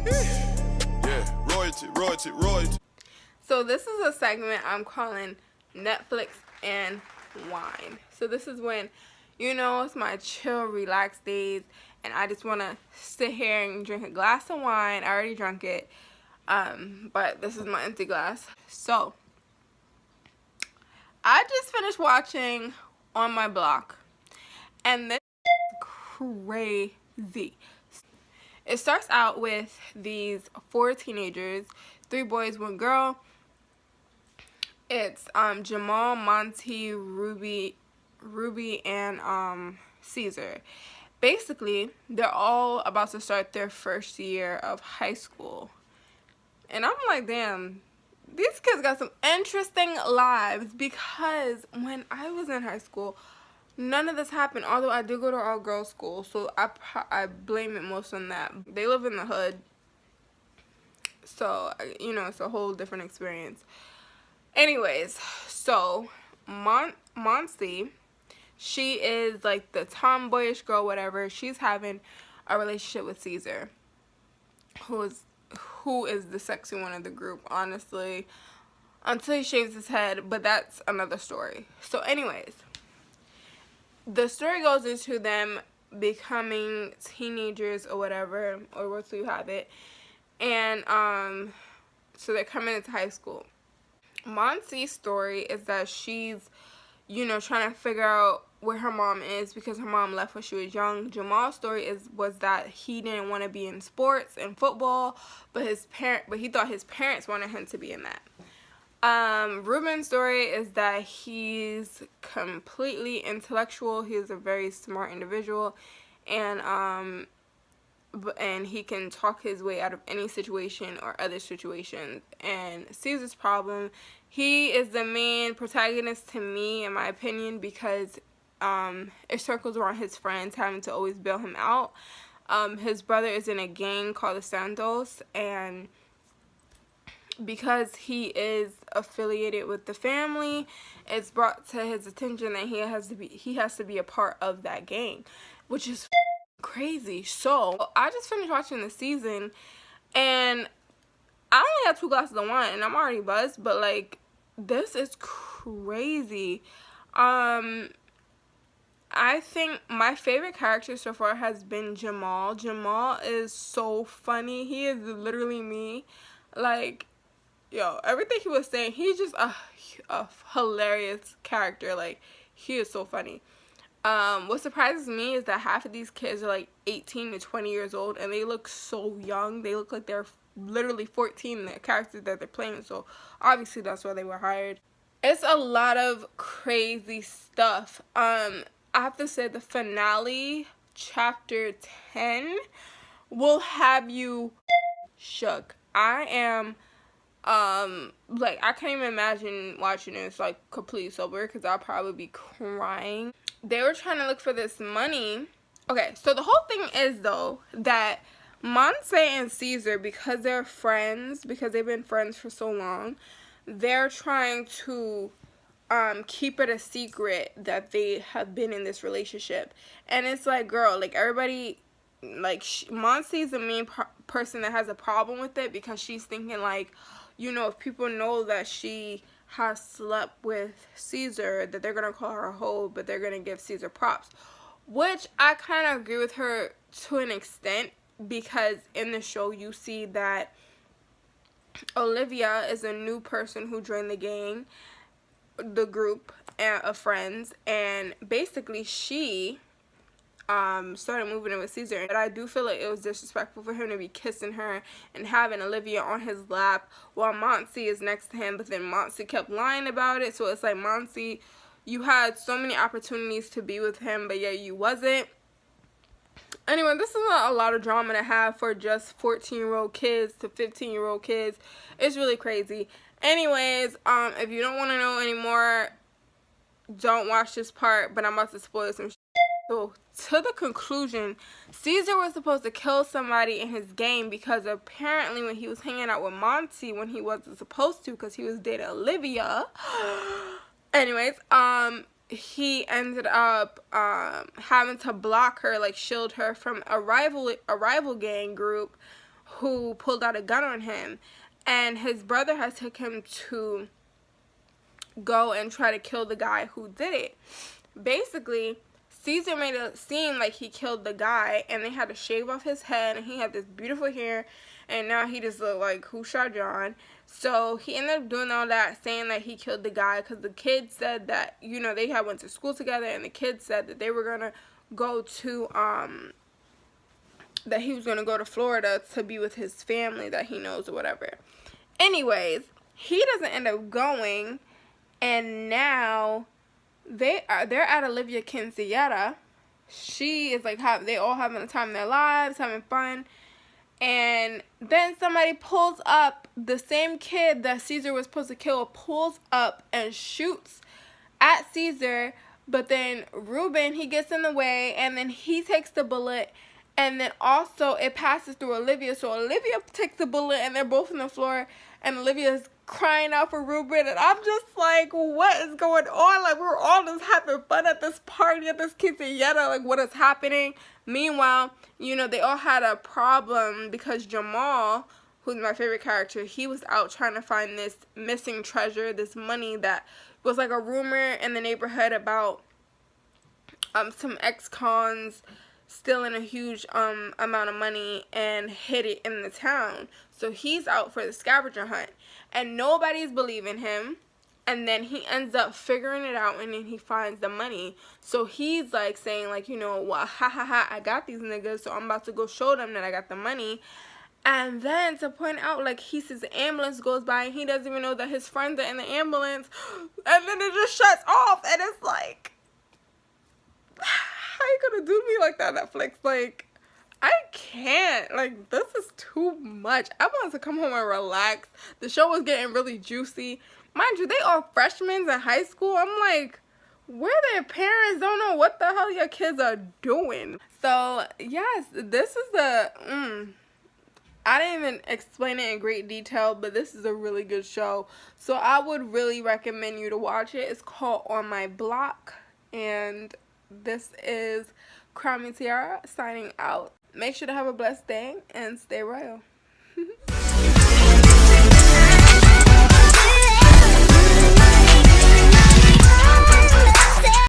Yeah, royalty. So this is a segment I'm calling Netflix and Wine. So this is when, it's my chill, relaxed days, and I just want to sit here and drink a glass of wine. I already drank it, but this is my empty glass. So I just finished watching On My Block, and this is crazy. It starts out with these 4 teenagers, 3 boys, 1 girl. It's Jamal, Monty, Ruby, and Caesar. Basically, they're all about to start their first year of high school. And I'm like, damn, these kids got some interesting lives, because when I was in high school, none of this happened. Although I did go to all girls school, so I blame it most on that. They live in the hood, so it's a whole different experience. Anyways, so Monty, she is like the tomboyish girl, whatever. She's having a relationship with Caesar, who is the sexy one of the group, honestly, until he shaves his head, but that's another story. So anyways, the story goes into them becoming teenagers or whatever, or what you have it, and so they're coming into high school. Monty's story is that she's, trying to figure out where her mom is because her mom left when she was young. Jamal's story was that he didn't want to be in sports and football, but he thought his parents wanted him to be in that. Ruben's story is that he's completely intellectual. He's a very smart individual, and he can talk his way out of any situation or other situations. And Caesar's problem, he is the main protagonist to me, in my opinion, because it circles around his friends having to always bail him out. His brother is in a gang called the Santos, and because he is affiliated with the family, it's brought to his attention that he has to be a part of that gang, which is crazy. So I just finished watching the season, and I only have 2 glasses of wine, and I'm already buzzed. But like, this is crazy. I think my favorite character so far has been Jamal. Jamal is so funny. He is literally me. Like, yo, everything he was saying, he's just a hilarious character. Like, he is so funny. What surprises me is that half of these kids are like 18 to 20 years old, and they look so young. They look like they're literally 14, the characters that they're playing, so obviously that's why they were hired. It's a lot of crazy stuff. I have to say the finale, chapter 10, will have you shook. I am like, I can't even imagine watching this like completely sober, because I'll probably be crying. They were trying to look for this money. Okay, so the whole thing is, though, that Monse and Caesar, because they're friends, because they've been friends for so long, they're trying to keep it a secret that they have been in this relationship. And it's like, girl, like, everybody, like, Monse is the main person that has a problem with it, because she's thinking, like, if people know that she has slept with Caesar, that they're going to call her a hoe, but they're going to give Caesar props. Which I kind of agree with her to an extent, because in the show you see that Olivia is a new person who joined the gang, the group of friends, and basically she started moving in with Caesar. But I do feel like it was disrespectful for him to be kissing her and having Olivia on his lap while Monty is next to him, but then Monty kept lying about it. So it's like, Monty, you had so many opportunities to be with him, but yet you wasn't. Anyway, this is a lot of drama to have for just 14-year-old kids to 15-year-old kids. It's really crazy. Anyways, if you don't want to know anymore, don't watch this part, but I'm about to spoil some shit. So, to the conclusion, Caesar was supposed to kill somebody in his game, because apparently when he was hanging out with Monty when he wasn't supposed to, because he was dating Olivia. Anyways, he ended up having to block her, like shield her from a rival gang group who pulled out a gun on him, and his brother has took him to go and try to kill the guy who did it. Basically, Caesar made it seem like he killed the guy, and they had to shave off his head, and he had this beautiful hair, and now he just looked like Who Shot John. So he ended up doing all that, saying that he killed the guy, because the kid said that, you know, they had went to school together, and the kid said that they were gonna go to that he was gonna go to Florida to be with his family that he knows or whatever. Anyways, he doesn't end up going, and now they're at Olivia Quinceañera. She is like, they all having the time of their lives, having fun. And then somebody pulls up, the same kid that Caesar was supposed to kill pulls up and shoots at Caesar. But then Ruben, he gets in the way, and then he takes the bullet. And then also it passes through Olivia. So Olivia takes the bullet, and they're both on the floor. And Olivia's crying out for Ruben. And I'm just like, what is going on? Like, we're all just having fun at this party, at this quinceañera. Like, what is happening? Meanwhile, you know, they all had a problem because Jamal, who's my favorite character, he was out trying to find this missing treasure, this money that was like a rumor in the neighborhood about some ex-cons stealing a huge amount of money and hid it in the town. So he's out for the scavenger hunt, and nobody's believing him. And then he ends up figuring it out, and then he finds the money. So he's like saying, like, you know, well, ha ha ha, I got these niggas, so I'm about to go show them that I got the money. And then to point out, like, he sees the ambulance goes by, and he doesn't even know that his friends are in the ambulance. And then it just shuts off, and it's like, how you gonna do me like that, Netflix? Like, I can't. Like, this is too much. I wanted to come home and relax. The show was getting really juicy. Mind you, they are freshmen in high school. I'm like, where their parents don't know what the hell your kids are doing. So, yes, this is the, I didn't even explain it in great detail, but this is a really good show. So, I would really recommend you to watch it. It's called On My Block, and this is Crown Me Tiara signing out. Make sure to have a blessed day and stay royal.